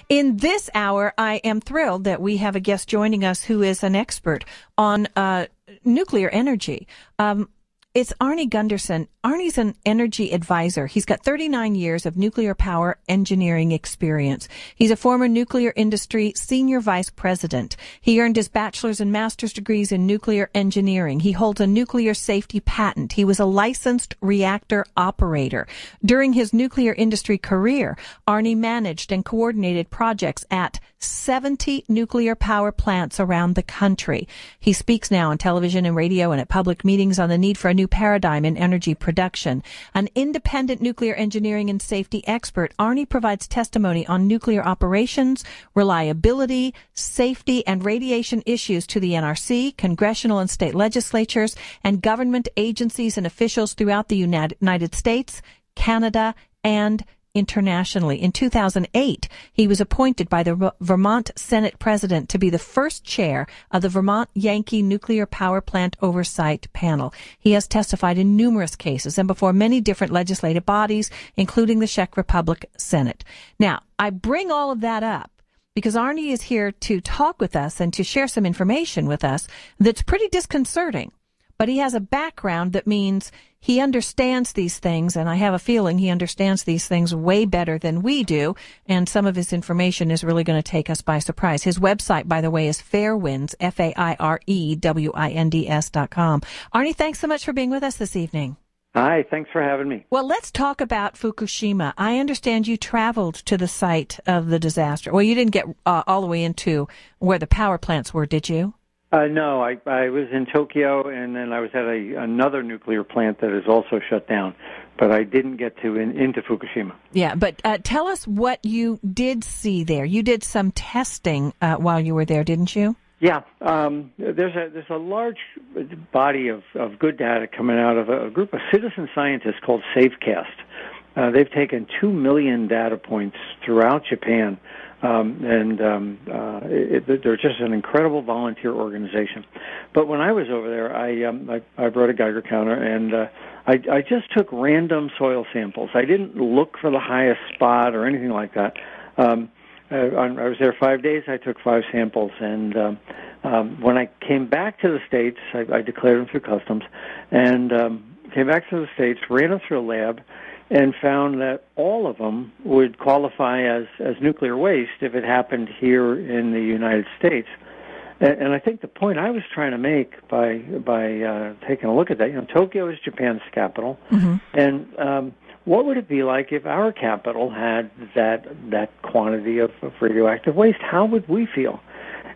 In this hour, I am thrilled that we have a guest joining us who is an expert on nuclear energy. It's Arnie Gundersen. Arnie's an energy advisor. He's got 39 years of nuclear power engineering experience. He's a former nuclear industry senior vice president. He earned his bachelor's and master's degrees in nuclear engineering. He holds a nuclear safety patent. He was a licensed reactor operator. During his nuclear industry career, Arnie managed and coordinated projects at 70 nuclear power plants around the country. He speaks now on television and radio and at public meetings on the need for a new paradigm in energy production. An independent nuclear engineering and safety expert, Arnie provides testimony on nuclear operations, reliability, safety, and radiation issues to the NRC, congressional and state legislatures, and government agencies and officials throughout the United States, Canada, and internationally. In 2008, he was appointed by the Vermont Senate President to be the first chair of the Vermont Yankee Nuclear Power Plant Oversight Panel. He has testified in numerous cases and before many different legislative bodies, including the Czech Republic Senate. Now, I bring all of that up because Arnie is here to talk with us and to share some information with us that's pretty disconcerting. But he has a background that means he understands these things, and I have a feeling he understands these things way better than we do, and some of his information is really going to take us by surprise. His website, by the way, is Fairewinds, FAIREWINDS.com. Arnie, thanks so much for being with us this evening. Hi, thanks for having me. Well, let's talk about Fukushima. I understand you traveled to the site of the disaster. Well, you didn't get all the way into where the power plants were, did you? No, I was in Tokyo, and then I was at another nuclear plant that is also shut down, but I didn't get into Fukushima. Yeah, but tell us what you did see there. You did some testing while you were there, didn't you? Yeah, there's a large body of good data coming out of a group of citizen scientists called Safecast. They've taken 2 million data points throughout Japan. They're just an incredible volunteer organization. But when I was over there, I brought a Geiger counter, and I just took random soil samples. I didn't look for the highest spot or anything like that. I was there 5 days. I took 5 samples, and when I came back to the States, I declared them through customs, and came back to the States, ran them through a lab, and found that all of them would qualify as nuclear waste if it happened here in the United States. And I think the point I was trying to make by taking a look at that, Tokyo is Japan's capital, mm-hmm. and what would it be like if our capital had that quantity of radioactive waste? How would we feel?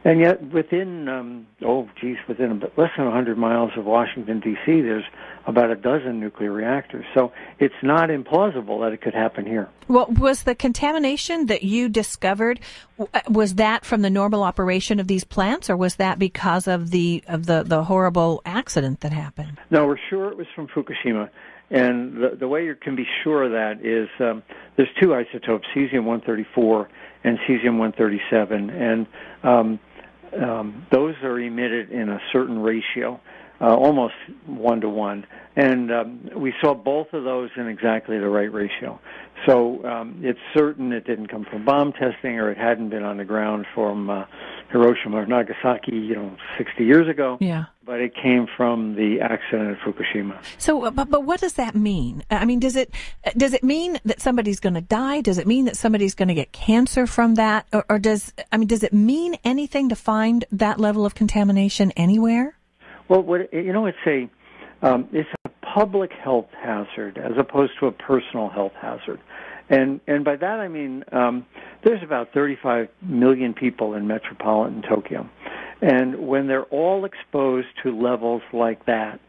And yet within less than 100 miles of Washington, D.C., there's about a dozen nuclear reactors. So it's not implausible that it could happen here. Well, was the contamination that you discovered, was that from the normal operation of these plants, or was that because of the horrible accident that happened? No, we're sure it was from Fukushima. And the way you can be sure of that is there's 2 isotopes, cesium-134 and cesium-137, and those are emitted in a certain ratio, almost 1-to-1. And we saw both of those in exactly the right ratio. So it's certain it didn't come from bomb testing, or it hadn't been on the ground from Hiroshima or Nagasaki, 60 years ago. Yeah. But it came from the accident at Fukushima. So, but what does that mean? I mean, does it mean that somebody's going to die? Does it mean that somebody's going to get cancer from that? Or does it mean anything to find that level of contamination anywhere? Well, it's a public health hazard as opposed to a personal health hazard. And by that I mean there's about 35 million people in metropolitan Tokyo. And when they're all exposed to levels like that,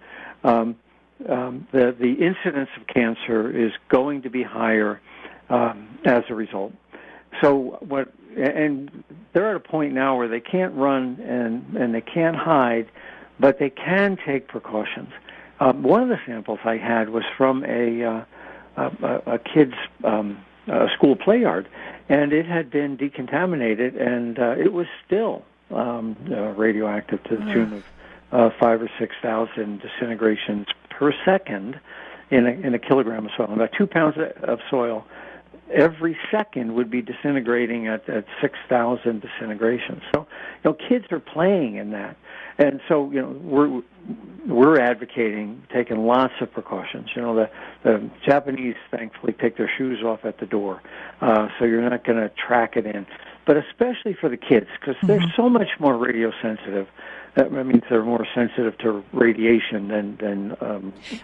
the incidence of cancer is going to be higher as a result. So and they're at a point now where they can't run and they can't hide, but they can take precautions. One of the samples I had was from a kid's school play yard, and it had been decontaminated, and it was still radioactive to the tune of 5,000 or 6,000 disintegrations per second in a kilogram of soil. About 2 pounds of soil every second would be disintegrating at 6,000 disintegrations. So, kids are playing in that. And so, we're advocating taking lots of precautions. The Japanese thankfully take their shoes off at the door, so you're not going to track it in. But especially for the kids, because they're so much more radio sensitive. That means they're more sensitive to radiation than.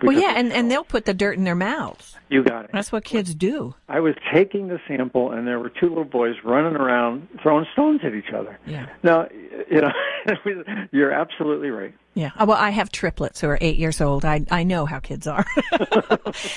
Well, yeah, and they'll put the dirt in their mouths. You got it. That's what kids do. I was taking the sample, and there were two little boys running around throwing stones at each other. Yeah. Now, you're absolutely right. Yeah. Well, I have triplets who are 8 years old. I know how kids are.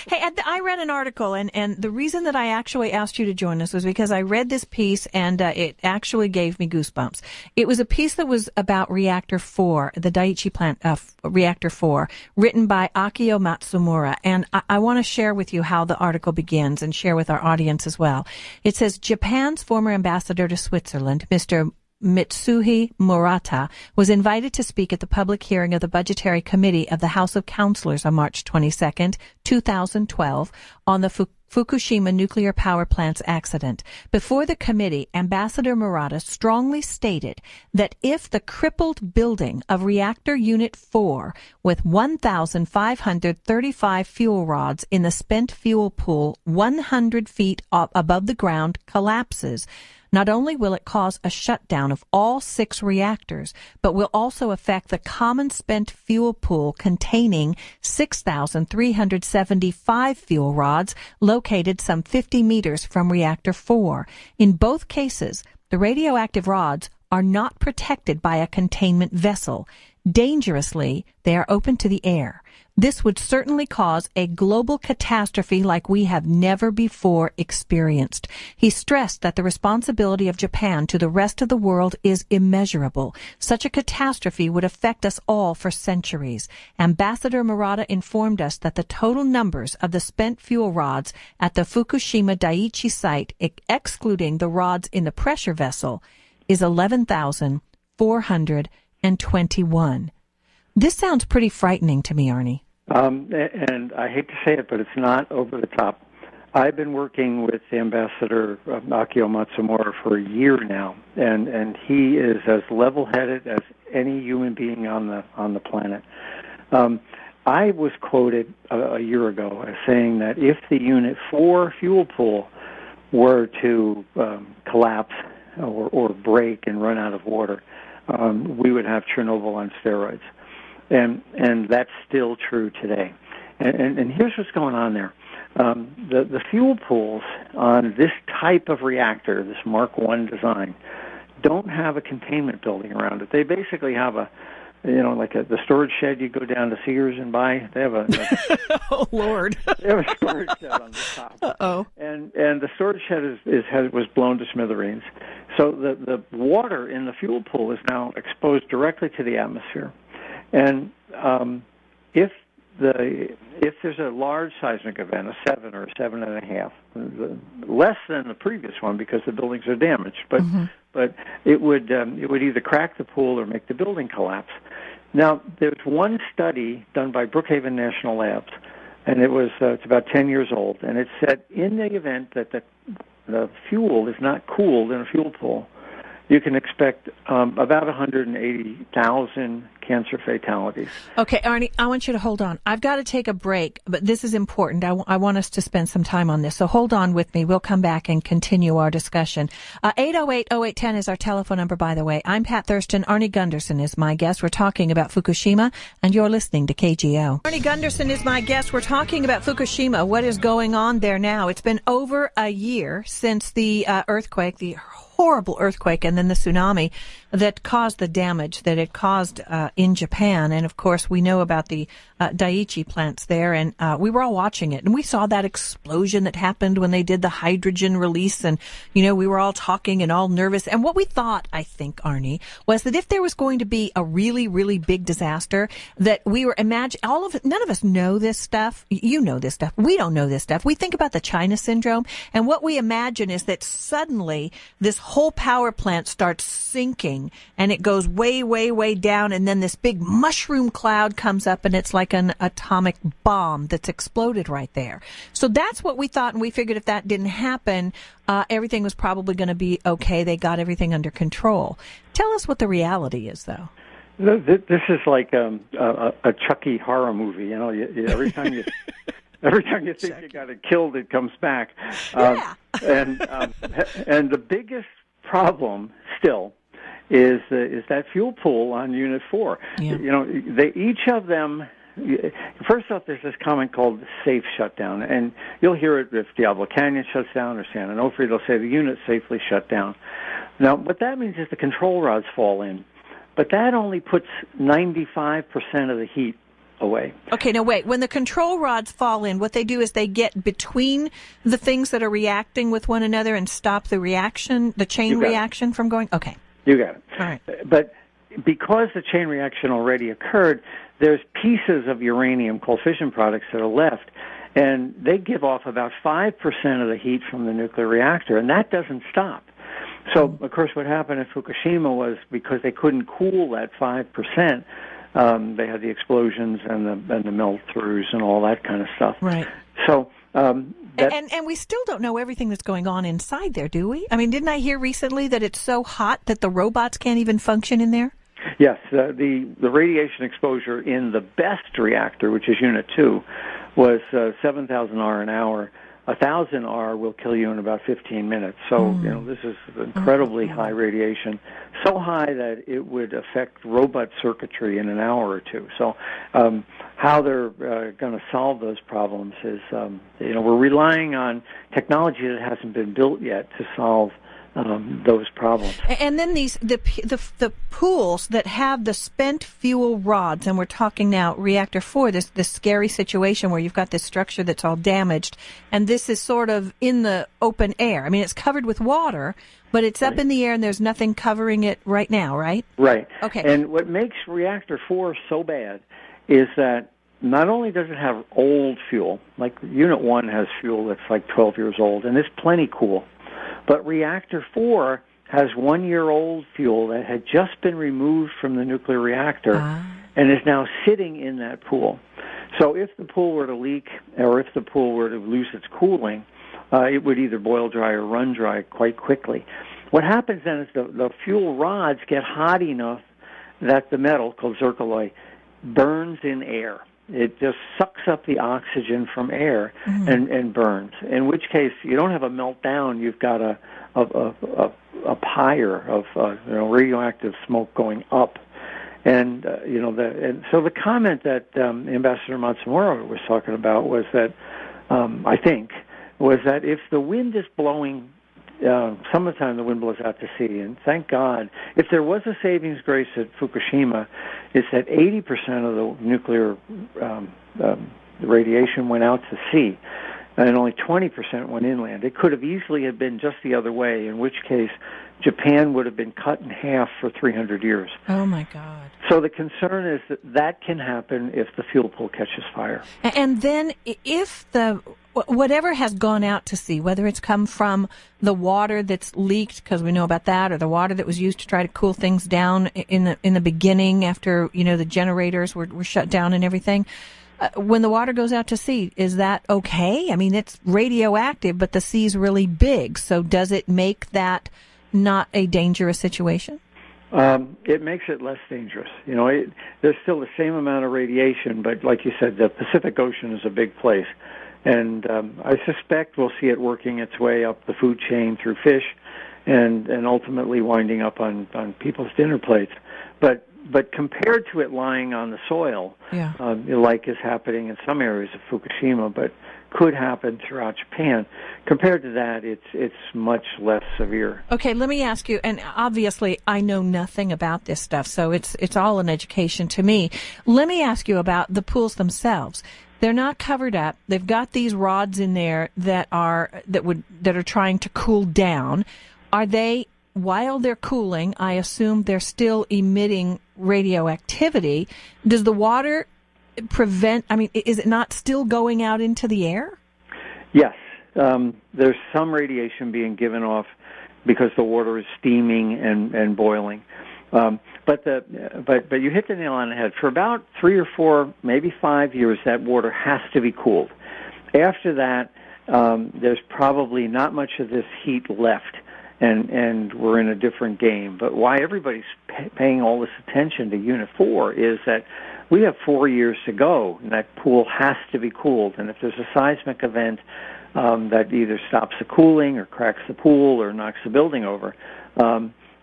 Hey, I read an article, and the reason that I actually asked you to join us was because I read this piece, and it actually gave me goosebumps. It was a piece that was about Reactor 4, the Daiichi plant, Reactor 4, written by Akio Matsumura. And I want to share with you how the article begins and share with our audience as well. It says, Japan's former ambassador to Switzerland, Mr. Mitsuhi Murata, was invited to speak at the public hearing of the Budgetary Committee of the House of Councilors on March 22nd, 2012, on the Fukushima nuclear power plant's accident. Before the committee, Ambassador Murata strongly stated that if the crippled building of Reactor Unit 4 with 1,535 fuel rods in the spent fuel pool 100 feet above the ground collapses, not only will it cause a shutdown of all 6 reactors, but will also affect the common spent fuel pool containing 6,375 fuel rods located some 50 meters from Reactor 4. In both cases, the radioactive rods are not protected by a containment vessel. Dangerously, they are open to the air. This would certainly cause a global catastrophe like we have never before experienced. He stressed that the responsibility of Japan to the rest of the world is immeasurable. Such a catastrophe would affect us all for centuries. Ambassador Murata informed us that the total numbers of the spent fuel rods at the Fukushima Daiichi site, excluding the rods in the pressure vessel, is 11,421. This sounds pretty frightening to me, Arnie. And I hate to say it, but it's not over the top. I've been working with Ambassador Akio Matsumura for a year now, and he is as level-headed as any human being on the planet. I was quoted a year ago as saying that if the Unit 4 fuel pool were to collapse or break and run out of water, we would have Chernobyl on steroids. And that's still true today. And here's what's going on there. The fuel pools on this type of reactor, this Mark I design, don't have a containment building around it. They basically have the storage shed you go down to Sears and buy. They have oh Lord! They have a storage shed on the top. Uh-oh. And the storage shed was blown to smithereens. So the water in the fuel pool is now exposed directly to the atmosphere. And if there's a large seismic event, a 7 or a 7.5, less than the previous one because the buildings are damaged, but it would either crack the pool or make the building collapse. Now, there's one study done by Brookhaven National Labs, and it's about 10 years old, and it said in the event that the fuel is not cooled in a fuel pool, you can expect about 180,000 cancer fatalities. Okay, Arnie, I want you to hold on. I've got to take a break, but this is important. I want us to spend some time on this, so hold on with me. We'll come back and continue our discussion. 808-0810 is our telephone number, by the way. I'm Pat Thurston. Arnie Gunderson is my guest. We're talking about Fukushima, and you're listening to KGO. Arnie Gunderson is my guest. We're talking about Fukushima, what is going on there now. It's been over a year since the earthquake, the horrible earthquake and then the tsunami that caused the damage that it caused in Japan. And, of course, we know about the Daiichi plants there, and we were all watching it. And we saw that explosion that happened when they did the hydrogen release, and, we were all talking and all nervous. And what we thought, I think, Arnie, was that if there was going to be a really, really big disaster, that we were none of us know this stuff. You know this stuff. We don't know this stuff. We think about the China syndrome, and what we imagine is that suddenly this whole power plant starts sinking thing, and it goes way, way, way down, and then this big mushroom cloud comes up, and it's like an atomic bomb that's exploded right there. So that's what we thought, and we figured if that didn't happen, everything was probably going to be okay. They got everything under control. Tell us what the reality is, though. This is like a Chucky horror movie. You know, every time you think you got it killed, it comes back. Yeah. And the biggest problem still is that fuel pool on Unit 4. Yeah. You know, each of them. First off, there's this comment called safe shutdown, and you'll hear it if Diablo Canyon shuts down or San Onofre. They'll say the unit safely shut down. Now, what that means is the control rods fall in, but that only puts 95% of the heat away. Okay, now wait. When the control rods fall in, what they do is they get between the things that are reacting with one another and stop the reaction, the chain reaction from going? Okay. You got it. All right. But because the chain reaction already occurred, there's pieces of uranium called fission products that are left, and they give off about 5% of the heat from the nuclear reactor, and that doesn't stop. So, of course, what happened at Fukushima was because they couldn't cool that 5%, they had the explosions and the melt-throughs and all that kind of stuff. Right. So, and we still don't know everything that's going on inside there, do we? I mean, didn't I hear recently that it's so hot that the robots can't even function in there? Yes, the radiation exposure in the best reactor, which is Unit 2, was 7,000 R an hour. 1,000 R will kill you in about 15 minutes. So, you know, this is incredibly high radiation, so high that it would affect robot circuitry in an hour or two. So, how they're going to solve those problems is, you know, we're relying on technology that hasn't been built yet to solve those problems. And then the pools that have the spent fuel rods, and we're talking now reactor 4, this scary situation where you've got this structure that's all damaged, and this is sort of in the open air. I mean, it's covered with water, but it's up in the air and there's nothing covering it right now, right? Right. Okay. And what makes reactor 4 so bad is that not only does it have old fuel, like Unit 1 has fuel that's like 12 years old, and it's plenty cool. But Reactor 4 has 1-year-old fuel that had just been removed from the nuclear reactor and is now sitting in that pool. So if the pool were to leak or if the pool were to lose its cooling, it would either boil dry or run dry quite quickly. What happens then is the fuel rods get hot enough that the metal, called zircaloy, burns in air. It just sucks up the oxygen from air and burns. In which case, you don't have a meltdown. You've got a pyre of radioactive smoke going up, and so the comment that Ambassador Matsumura was talking about was that I think was that if the wind is blowing. Some of the time the wind blows out to sea, and thank God. If there was a savings grace at Fukushima, it's that 80% of the nuclear radiation went out to sea, and only 20% went inland. It could have easily have been just the other way, in which case Japan would have been cut in half for 300 years. Oh, my God. So the concern is that can happen if the fuel pool catches fire. And then if whatever has gone out to sea, whether it's come from the water that's leaked, because we know about that, or the water that was used to try to cool things down in the beginning after, the generators were shut down and everything, when the water goes out to sea, is that okay? I mean, it's radioactive, but the sea's really big. So does it make that not a dangerous situation? It makes it less dangerous. There's still the same amount of radiation, but like you said, the Pacific Ocean is a big place. And I suspect we'll see it working its way up the food chain through fish and ultimately winding up on people's dinner plates. But compared to it lying on the soil, like is happening in some areas of Fukushima, but could happen throughout Japan, compared to that, it's much less severe. Okay, let me ask you, and obviously I know nothing about this stuff, so it's all an education to me. Let me ask you about the pools themselves. They're not covered up. They've got these rods in there that are trying to cool down. Are they, while they're cooling, I assume they're still emitting radioactivity? Does the water prevent, is it not still going out into the air? Yes. There's some radiation being given off because the water is steaming and boiling. But you hit the nail on the head. For about 3 or 4, maybe 5 years, that water has to be cooled. After that, there's probably not much of this heat left, and we're in a different game. But why everybody's paying all this attention to Unit 4 is that we have 4 years to go, and that pool has to be cooled. And if there's a seismic event that either stops the cooling or cracks the pool or knocks the building over,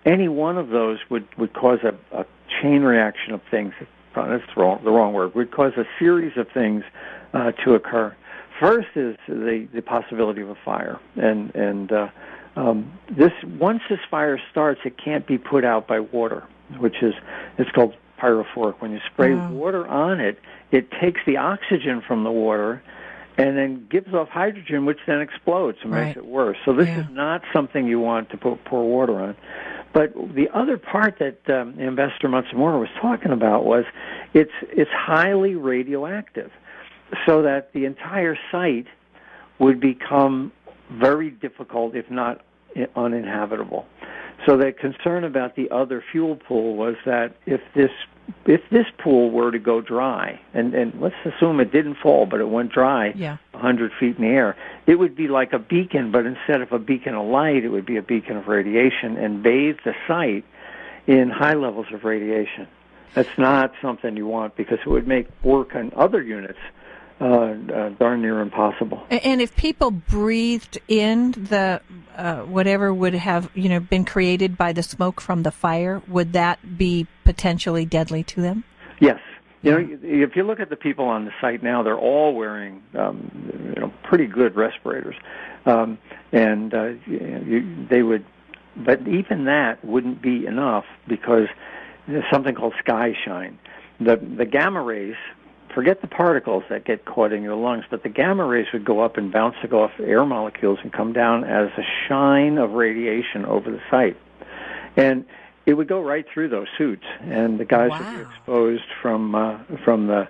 any one of those would cause a chain reaction of things. That's the wrong word. Would cause a series of things to occur. First is the possibility of a fire, and once this fire starts, it can't be put out by water, it's called pyrophoric. When you spray water on it, it takes the oxygen from the water and then gives off hydrogen, which then explodes and makes it worse. So this is not something you want to pour water on. But the other part that Ambassador Matsumoto was talking about was it's highly radioactive, so that the entire site would become very difficult, if not uninhabitable. So the concern about the other fuel pool was that if this pool were to go dry, and let's assume it didn't fall, but it went dry 100 feet in the air, it would be like a beacon, but instead of a beacon of light, it would be a beacon of radiation and bathe the site in high levels of radiation. That's not something you want, because it would make work on other units darn near impossible. And if people breathed in the whatever would have been created by the smoke from the fire, would that be potentially deadly to them? Yes. If you look at the people on the site now, they're all wearing pretty good respirators, and they would. But even that wouldn't be enough, because there's something called sky shine. The gamma rays. Forget the particles that get caught in your lungs, but the gamma rays would go up and bounce off air molecules and come down as a shine of radiation over the site. And it would go right through those suits, and the guys would be exposed from the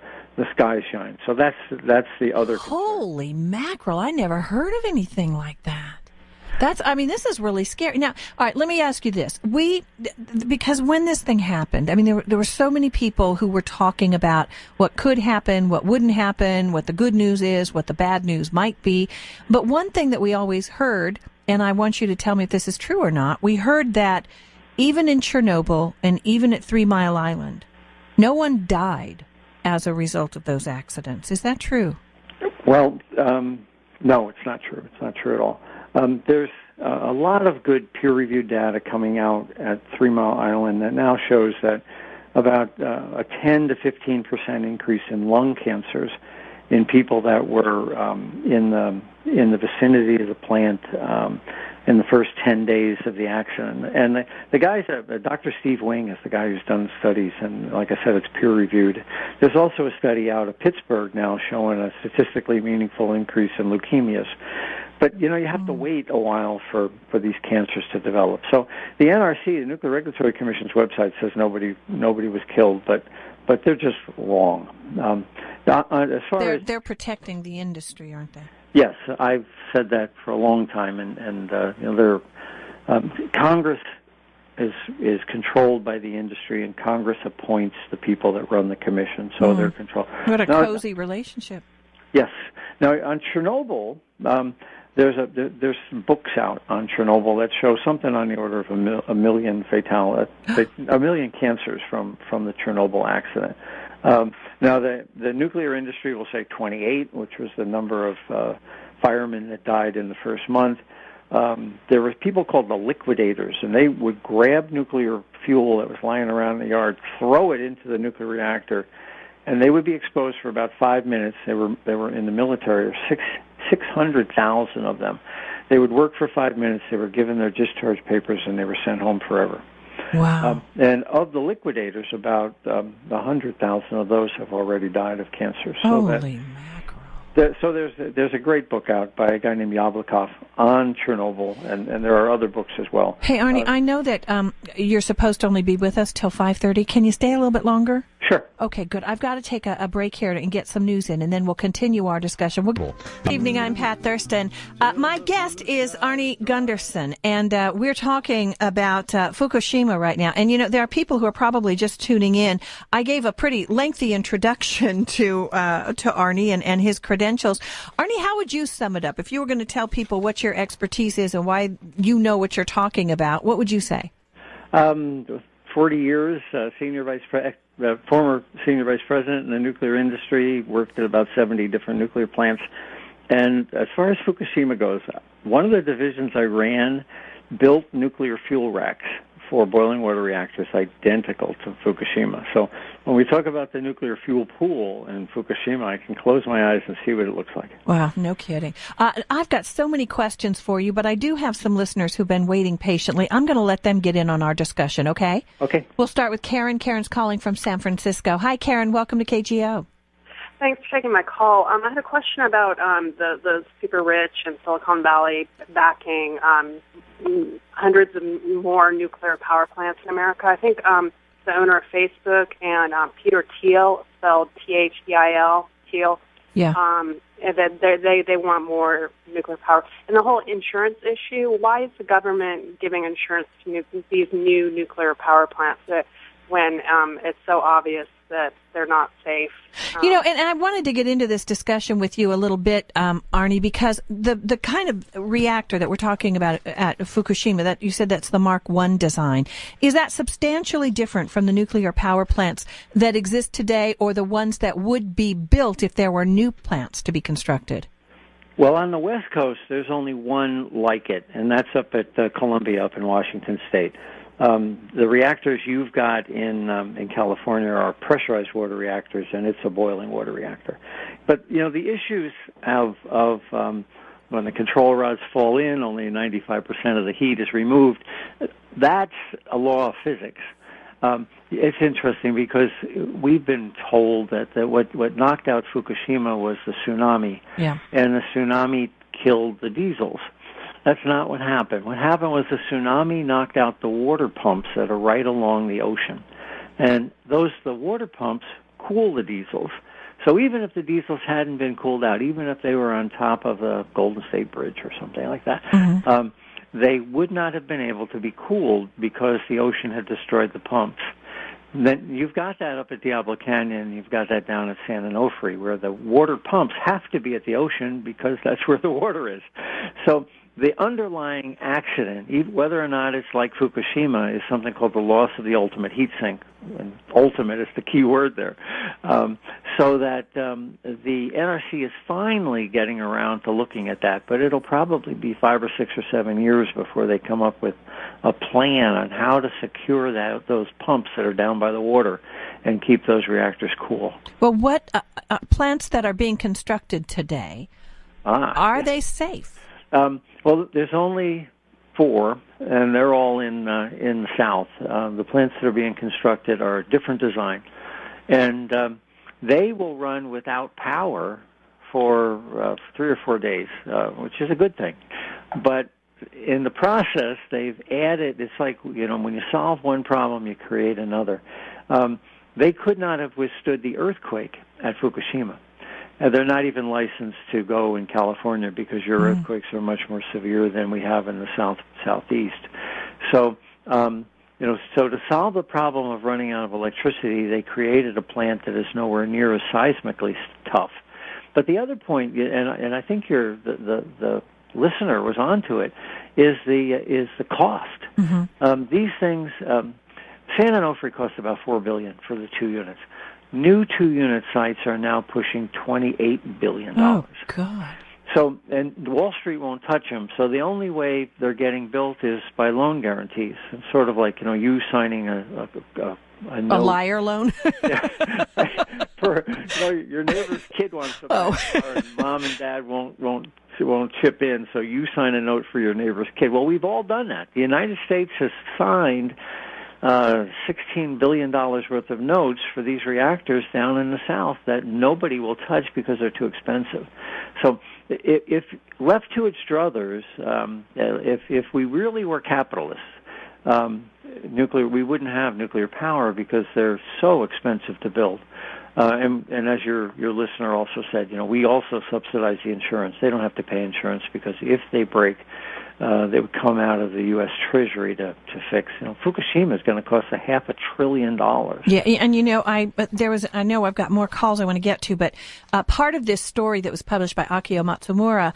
sky shine. So that's the other concern. Holy mackerel, I never heard of anything like that. This is really scary. Now, all right, let me ask you this. Because when this thing happened, there were so many people who were talking about what could happen, what wouldn't happen, what the good news is, what the bad news might be. But one thing that we always heard, and I want you to tell me if this is true or not, we heard that even in Chernobyl and even at 3 Mile Island, no one died as a result of those accidents. Is that true? Well, no, it's not true. It's not true at all. There's a lot of good peer-reviewed data coming out at 3 Mile Island that now shows that about a 10 to 15% increase in lung cancers in people that were in the vicinity of the plant in the first 10 days of the accident. And the guys, Dr. Steve Wing is the guy who's done studies, and like I said, it's peer-reviewed. There's also a study out of Pittsburgh now showing a statistically meaningful increase in leukemias. But, you have to wait a while for these cancers to develop. So the NRC, the Nuclear Regulatory Commission's website, says nobody was killed, but they're just wrong. They're protecting the industry, aren't they? Yes, I've said that for a long time, and Congress is controlled by the industry, and Congress appoints the people that run the commission, so they're controlled. What a cozy relationship. Yes. Now on Chernobyl, there's some books out on Chernobyl that show something on the order of a million a million cancers from the Chernobyl accident. Now the nuclear industry will say 28, which was the number of firemen that died in the first month. There were people called the liquidators, and they would grab nuclear fuel that was lying around in the yard, throw it into the nuclear reactor, and they would be exposed for about 5 minutes. They were in the military, 600,000 of them. They would work for 5 minutes. They were given their discharge papers, and they were sent home forever. Wow. And of the liquidators, about 100,000 of those have already died of cancer. So Holy mackerel. So there's a great book out by a guy named Yablokov on Chernobyl, and there are other books as well. Hey, Arnie, I know that you're supposed to only be with us till 5:30. Can you stay a little bit longer? Sure. Okay, good. I've got to take a break here and get some news in, and then we'll continue our discussion. Good evening. I'm Pat Thurston. My guest is Arnie Gundersen, and we're talking about Fukushima right now. And, there are people who are probably just tuning in. I gave a pretty lengthy introduction to Arnie and his credentials. Arnie, how would you sum it up? If you were going to tell people what your expertise is and why you know what you're talking about, what would you say? 40 years, former senior vice president in the nuclear industry, worked at about 70 different nuclear plants. And as far as Fukushima goes, one of the divisions I ran built nuclear fuel racks for boiling water reactors identical to Fukushima. So when we talk about the nuclear fuel pool in Fukushima, I can close my eyes and see what it looks like. Wow, no kidding. I've got so many questions for you, but I do have some listeners who've been waiting patiently. I'm going to let them get in on our discussion, okay? Okay. We'll start with Karen. Karen's calling from San Francisco. Hi, Karen. Welcome to KGO. Thanks for taking my call. I had a question about the super rich and Silicon Valley backing hundreds of more nuclear power plants in America. I think the owner of Facebook and Peter Thiel, spelled Thiel, Thiel. Yeah. And that they want more nuclear power. And the whole insurance issue, why is the government giving insurance to these new nuclear power plants when it's so obvious that they're not safe? And I wanted to get into this discussion with you a little bit, Arnie, because the kind of reactor that we're talking about at Fukushima, that you said that's the Mark I design, is that substantially different from the nuclear power plants that exist today or the ones that would be built if there were new plants to be constructed? Well, on the West Coast, there's only one like it, and that's up at Columbia, up in Washington State. The reactors you've got in California are pressurized water reactors, and it's a boiling water reactor. But the issues of when the control rods fall in, only 95% of the heat is removed. That's a law of physics. It's interesting because we've been told that what knocked out Fukushima was the tsunami, and the tsunami killed the diesels. That's not what happened. What happened was the tsunami knocked out the water pumps that are right along the ocean. And the water pumps cool the diesels. So even if the diesels hadn't been cooled out, even if they were on top of the Golden State Bridge or something like that, they would not have been able to be cooled because the ocean had destroyed the pumps. Then you've got that up at Diablo Canyon, you've got that down at San Onofre, where the water pumps have to be at the ocean because that's where the water is. So the underlying accident, whether or not it's like Fukushima, is something called the loss of the ultimate heat sink. And ultimate is the key word there. So that the NRC is finally getting around to looking at that, but it'll probably be 5 or 6 or 7 years before they come up with a plan on how to secure those pumps that are down by the water and keep those reactors cool. Well, what plants that are being constructed today, are they safe? Well, there's only 4, and they're all in the South. The plants that are being constructed are a different design, and they will run without power for 3 or 4 days, which is a good thing. But in the process, they've added. It's like when you solve one problem, you create another. They could not have withstood the earthquake at Fukushima. They're not even licensed to go in California because your earthquakes are much more severe than we have in the southeast. So, so to solve the problem of running out of electricity, they created a plant that is nowhere near as seismically tough. But the other point, and I think the listener was onto it, is the cost. These things, San Onofre cost about $4 billion for the 2 units. New 2-unit sites are now pushing $28 billion. Oh, God. So, and Wall Street won't touch them. So the only way they're getting built is by loan guarantees. It's sort of like, you signing a note. A liar loan? Your neighbor's kid wants to buy a car, and mom and dad won't chip in, so you sign a note for your neighbor's kid. Well, we've all done that. The United States has signed $16 billion worth of notes for these reactors down in the South that nobody will touch because they're too expensive. So if left to its druthers, if we really were capitalists, we wouldn't have nuclear power because they're so expensive to build. And as your listener also said, we also subsidize the insurance. They don't have to pay insurance because if they break, they would come out of the U.S. Treasury to fix. Fukushima is going to cost $500 billion. Yeah, and I know I've got more calls I want to get to, but part of this story that was published by Akio Matsumura,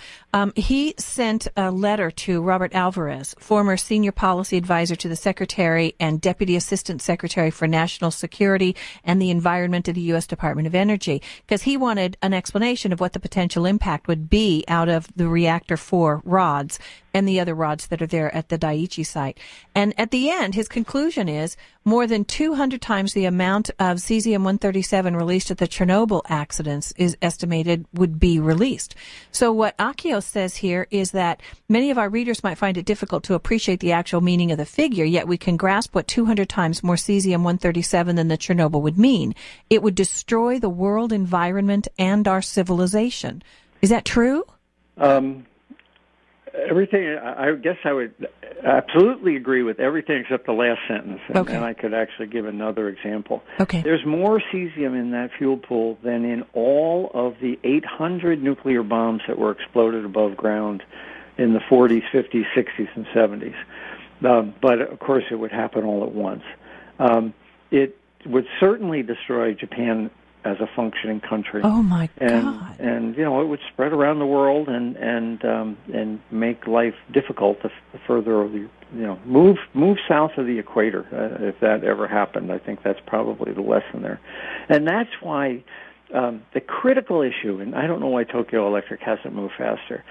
he sent a letter to Robert Alvarez, former senior policy advisor to the Secretary and Deputy Assistant Secretary for National Security and the Environment of the U.S. Department of Energy, because he wanted an explanation of what the potential impact would be out of the reactor 4 rods and the other rods that are there at the Daiichi site. And at the end, his conclusion is more than 200 times the amount of cesium-137 released at the Chernobyl accidents is estimated would be released. So what Akio says here is that many of our readers might find it difficult to appreciate the actual meaning of the figure, yet we can grasp what 200 times more cesium-137 than the Chernobyl would mean. It would destroy the world environment and our civilization. Is that true? Everything, I guess I would absolutely agree with everything except the last sentence, and I could actually give another example. Okay. There's more cesium in that fuel pool than in all of the 800 nuclear bombs that were exploded above ground in the 40s, 50s, 60s, and 70s. But, of course, it would happen all at once. It would certainly destroy Japan as a functioning country. Oh my God! And it would spread around the world and make life difficult the further move south of the equator if that ever happened. I think that's probably the lesson there, and that's why the critical issue. And I don't know why Tokyo Electric hasn't moved faster.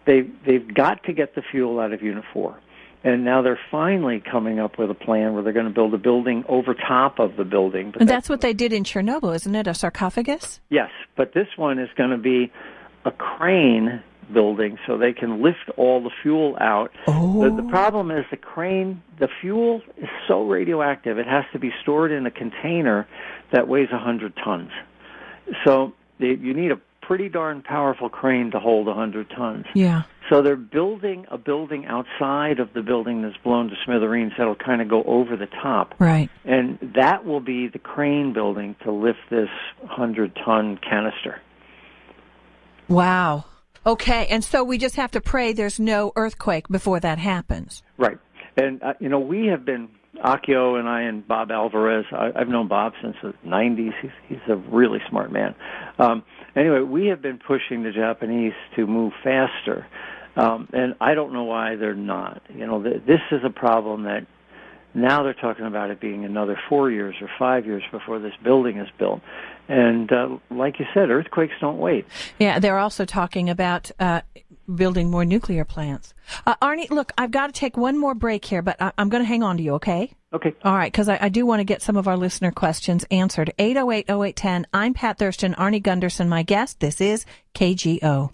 They've got to get the fuel out of Unit 4. And now they're finally coming up with a plan where they're going to build a building over top of the building. And that's what they did in Chernobyl, isn't it? A sarcophagus? Yes, but this one is going to be a crane building so they can lift all the fuel out. Oh. The problem is the fuel is so radioactive, it has to be stored in a container that weighs 100 tons. So you need a pretty darn powerful crane to hold 100 tons. Yeah. So they're building a building outside of the building that's blown to smithereens that'll kind of go over the top. Right. And that will be the crane building to lift this 100-ton canister. Wow. Okay, and so we just have to pray there's no earthquake before that happens. Right. And, we have been, Akio and I and Bob Alvarez, I've known Bob since the 90s. He's a really smart man. Anyway, we have been pushing the Japanese to move faster. And I don't know why they're not. This is a problem that now they're talking about it being another 4 years or 5 years before this building is built. And like you said, earthquakes don't wait. Yeah, they're also talking about building more nuclear plants. Arnie, look, I've got to take one more break here, but I'm going to hang on to you, okay? Okay. All right, because I do want to get some of our listener questions answered. 808-0810. I'm Pat Thurston, Arnie Gunderson, my guest. This is KGO.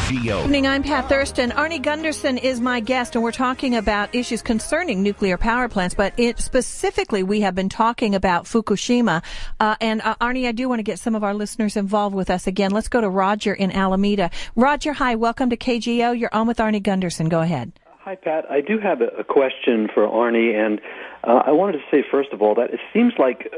Good evening, I'm Pat Thurston. Arnie Gunderson is my guest, and we're talking about issues concerning nuclear power plants, but specifically we have been talking about Fukushima. And Arnie, I do want to get some of our listeners involved with us again. Let's go to Roger in Alameda. Roger, hi, welcome to KGO. You're on with Arnie Gunderson. Go ahead. Hi, Pat. I do have a question for Arnie, and I wanted to say, first of all, that it seems like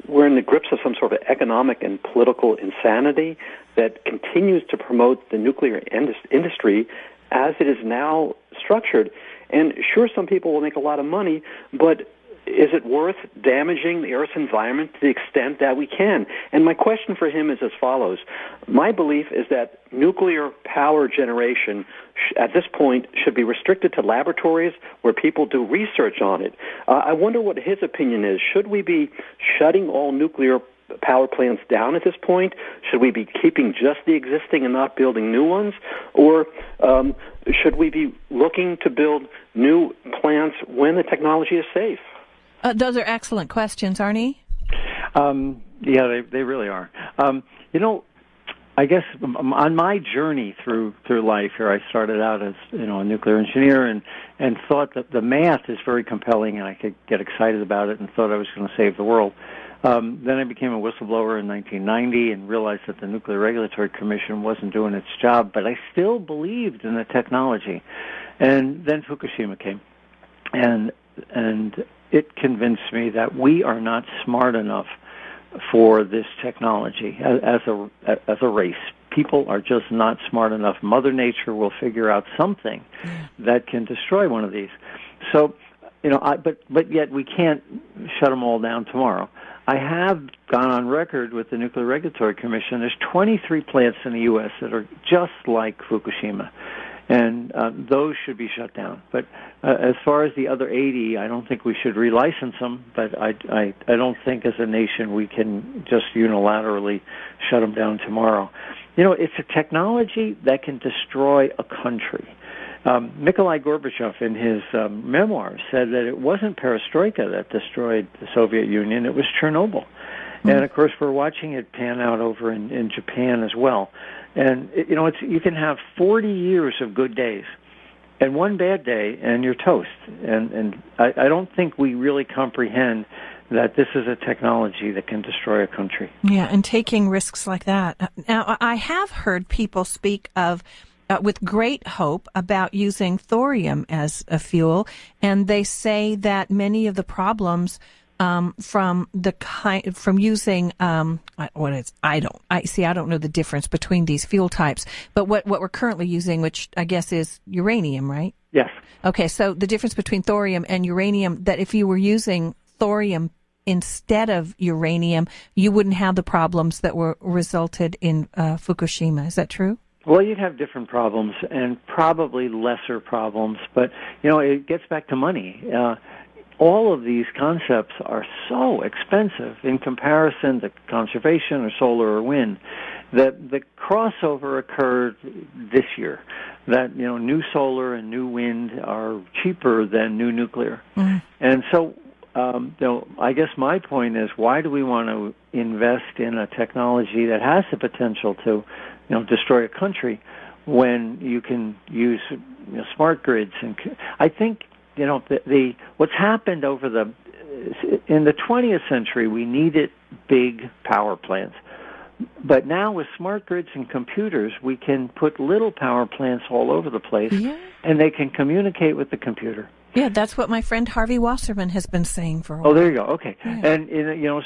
we're in the grips of some sort of economic and political insanity that continues to promote the nuclear industry as it is now structured. And sure, some people will make a lot of money, but is it worth damaging the Earth's environment to the extent that we can? And my question for him is as follows. My belief is that nuclear power generation at this point should be restricted to laboratories where people do research on it. I wonder what his opinion is. Should we be shutting all nuclear power plants down at this point? Should we be keeping just the existing and not building new ones? Or should we be looking to build new plants when the technology is safe? Those are excellent questions, Arnie. Yeah, they really are. I guess on my journey through life here, I started out as a nuclear engineer and thought that the math is very compelling and I could get excited about it and thought I was going to save the world. Then I became a whistleblower in 1990 and realized that the Nuclear Regulatory Commission wasn't doing its job, but I still believed in the technology. And then Fukushima came, and it convinced me that we are not smart enough for this technology as a race. People are just not smart enough. Mother Nature will figure out something that can destroy one of these. So, but yet we can't shut them all down tomorrow. I have gone on record with the Nuclear Regulatory Commission. There's 23 plants in the U.S. that are just like Fukushima, and those should be shut down. But as far as the other 80, I don't think we should relicense them, but I don't think as a nation we can just unilaterally shut them down tomorrow. It's a technology that can destroy a country. Nikolai Gorbachev, in his memoirs, said that it wasn't perestroika that destroyed the Soviet Union, it was Chernobyl. Mm-hmm. And, of course, we're watching it pan out over in Japan as well. And, you can have 40 years of good days and one bad day, and you're toast. And I don't think we really comprehend that this is a technology that can destroy a country. Yeah, and taking risks like that. Now, I have heard people speak of with great hope about using thorium as a fuel, and they say that many of the problems from using I don't know the difference between these fuel types, but what we're currently using, which I guess is uranium, right? Yes. Okay, so the difference between thorium and uranium, that if you were using thorium instead of uranium, you wouldn't have the problems that were resulted in Fukushima. Is that true? Well, you'd have different problems and probably lesser problems, but, it gets back to money. All of these concepts are so expensive in comparison to conservation or solar or wind that the crossover occurred this year, that, new solar and new wind are cheaper than new nuclear. Mm. And so, I guess my point is, why do we want to invest in a technology that has the potential to destroy a country when you can use smart grids? And I think what's happened in the 20th century, we needed big power plants, but now with smart grids and computers, we can put little power plants all over the place, and they can communicate with the computer. Yeah, that's what my friend Harvey Wasserman has been saying for a while. Oh, there you go. Okay. Yeah. And,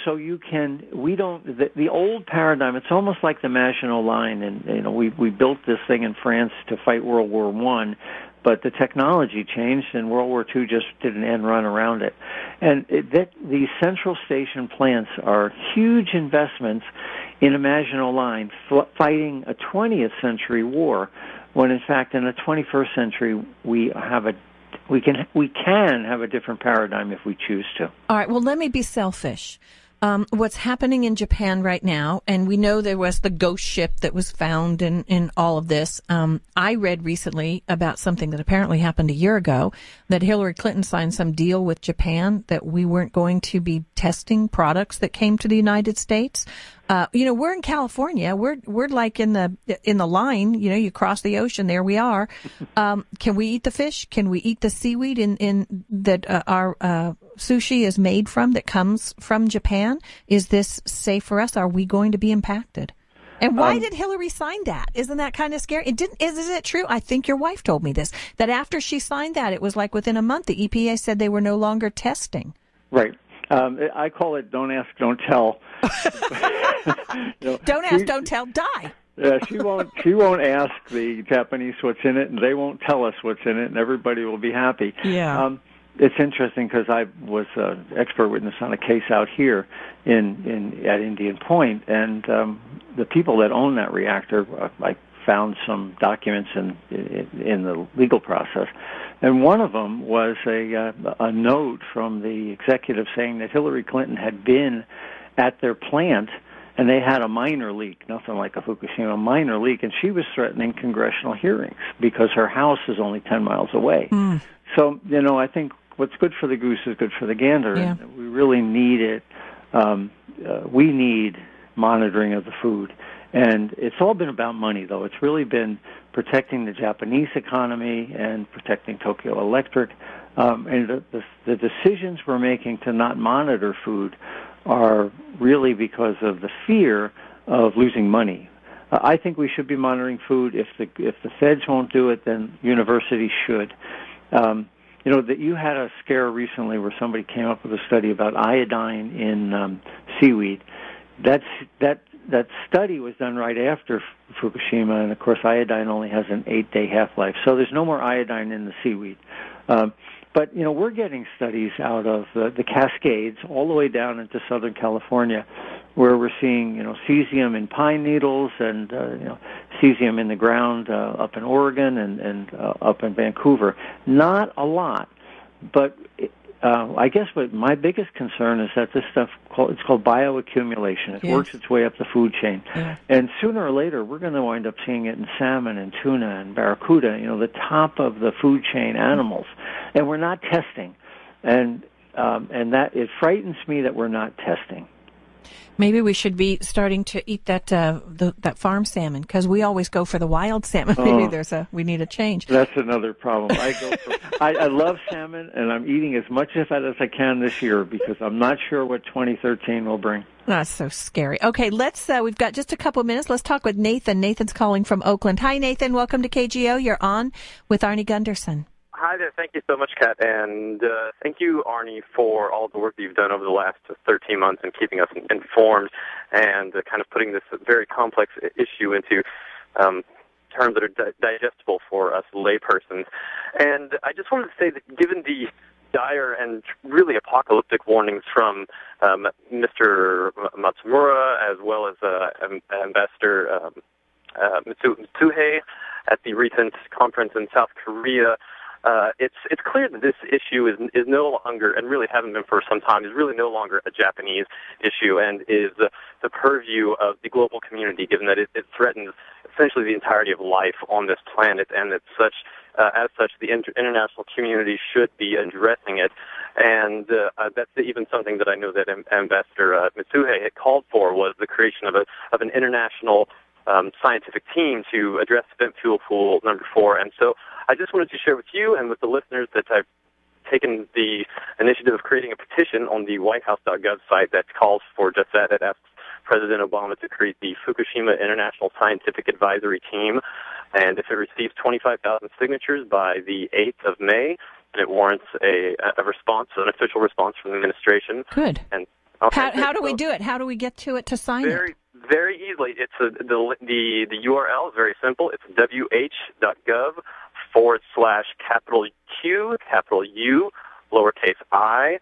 so the old paradigm, it's almost like the Maginot Line. And, we built this thing in France to fight World War I, but the technology changed and World War II just did an end run around it. And these central station plants are huge investments in a Maginot Line fighting a 20th century war, when in fact in the 21st century we can have a different paradigm if we choose to. All right. Well, let me be selfish. What's happening in Japan right now, and we know there was the ghost ship that was found in all of this. I read recently about something that apparently happened a year ago, that Hillary Clinton signed some deal with Japan that we weren't going to be testing products that came to the United States. We're in California. We're like in the line. You cross the ocean, there we are. Can we eat the fish? Can we eat the seaweed in that our sushi is made from, that comes from Japan? Is this safe for us? Are we going to be impacted? And why did Hillary sign that? Isn't that kind of scary? Is it true? I think your wife told me this, that after she signed that, it was like within a month, the EPA said they were no longer testing. Right. I call it don't ask, don't tell. Don't ask, don't tell, die. Yeah, she won't ask the Japanese what's in it, and they won't tell us what's in it, and everybody will be happy. Yeah. It's interesting because I was an expert witness on a case out here at Indian Point, and the people that own that reactor, I found some documents in the legal process, and one of them was a note from the executive saying that Hillary Clinton had been at their plant and they had a minor leak, nothing like a Fukushima, minor leak, and she was threatening congressional hearings because her house is only 10 miles away. Mm. So, I think what's good for the goose is good for the gander. Yeah. And we really need it. We need monitoring of the food. And it's all been about money, though. It's really been protecting the Japanese economy and protecting Tokyo Electric. And the decisions we're making to not monitor food are really because of the fear of losing money. I think we should be monitoring food. If the feds won't do it, then universities should. that you had a scare recently where somebody came up with a study about iodine in seaweed. That study was done right after Fukushima, and of course iodine only has an 8-day half-life, so there's no more iodine in the seaweed. But we're getting studies out of the Cascades all the way down into Southern California, where we're seeing cesium in pine needles and cesium in the ground up in Oregon and up in Vancouver. Not a lot, but I guess what my biggest concern is that this stuff it's called bioaccumulation. It works its way up the food chain, and sooner or later we're going to wind up seeing it in salmon and tuna and barracuda. The top of the food chain animals, and we're not testing, and that it frightens me that we're not testing. Maybe we should be starting to eat that farm salmon, because we always go for the wild salmon. Maybe we need a change. That's another problem. I love salmon, and I'm eating as much of it as I can this year because I'm not sure what 2013 will bring. That's so scary. Okay, we've got just a couple of minutes. Let's talk with Nathan. Nathan's calling from Oakland. Hi, Nathan. Welcome to KGO. You're on with Arnie Gundersen. Hi there. Thank you so much, Kat. And thank you, Arnie, for all the work that you've done over the last 13 months and keeping us informed and kind of putting this very complex issue into terms that are digestible for us laypersons. And I just wanted to say that given the dire and really apocalyptic warnings from Mr. Matsumura as well as Ambassador Mitsuhei at the recent conference in South Korea, it's clear that this issue is no longer, and really hasn't been for some time, is really no longer a Japanese issue and is the purview of the global community, given that it threatens essentially the entirety of life on this planet, and as such, the international community should be addressing it. And that's even something that I know that Ambassador Mitsuhei had called for, was the creation of an international scientific team to address spent fuel pool number 4. And so I just wanted to share with you and with the listeners that I've taken the initiative of creating a petition on the whitehouse.gov site that calls for just that. It asks President Obama to create the Fukushima International Scientific Advisory Team, and if it receives 25,000 signatures by the 8th of May, then it warrants a response, an official response from the administration. Good. And how do we do it? How do we get to it to sign it? Very easily. It's the URL is very simple. It's wh.gov/Q, capital U, lowercase I.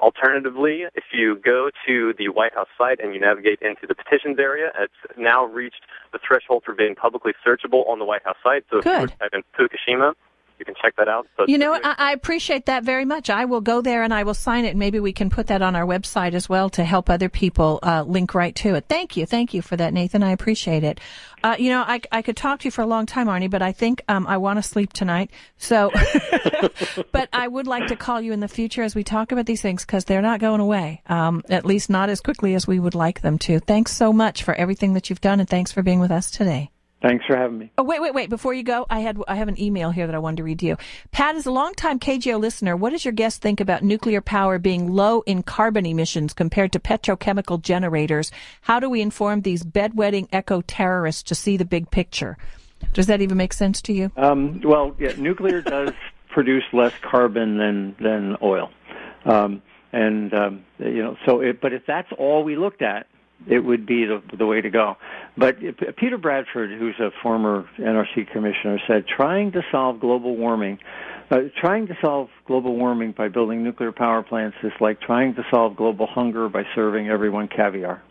Alternatively, if you go to the White House site and you navigate into the petitions area, it's now reached the threshold for being publicly searchable on the White House site. So if you were to type in Fukushima, you can check that out. So I appreciate that very much. I will go there and I will sign it, and maybe we can put that on our website as well to help other people link right to it. Thank you for that, Nathan. I appreciate it. I could talk to you for a long time, Arnie, but I think I want to sleep tonight. So, but I would like to call you in the future as we talk about these things, because they're not going away, at least not as quickly as we would like them to. Thanks so much for everything that you've done, and thanks for being with us today. Thanks for having me. Oh, wait. Before you go, I have an email here that I wanted to read to you. Pat is a longtime KGO listener. What does your guest think about nuclear power being low in carbon emissions compared to petrochemical generators? How do we inform these bedwetting eco-terrorists to see the big picture? Does that even make sense to you? Nuclear does produce less carbon than oil. But if that's all we looked at, it would be the way to go. But Peter Bradford, who's a former NRC commissioner, said trying to solve global warming by building nuclear power plants is like trying to solve global hunger by serving everyone caviar.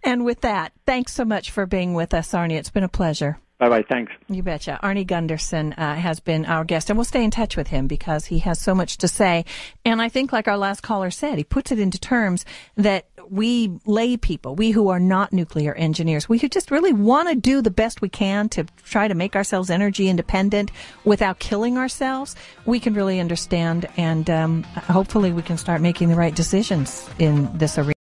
And with that, thanks so much for being with us, Arnie. It's been a pleasure. Bye-bye. Thanks. You betcha. Arnie Gundersen has been our guest, and we'll stay in touch with him because he has so much to say. And I think, like our last caller said, he puts it into terms that we lay people, we who are not nuclear engineers, we who just really want to do the best we can to try to make ourselves energy independent without killing ourselves, we can really understand, and hopefully we can start making the right decisions in this arena.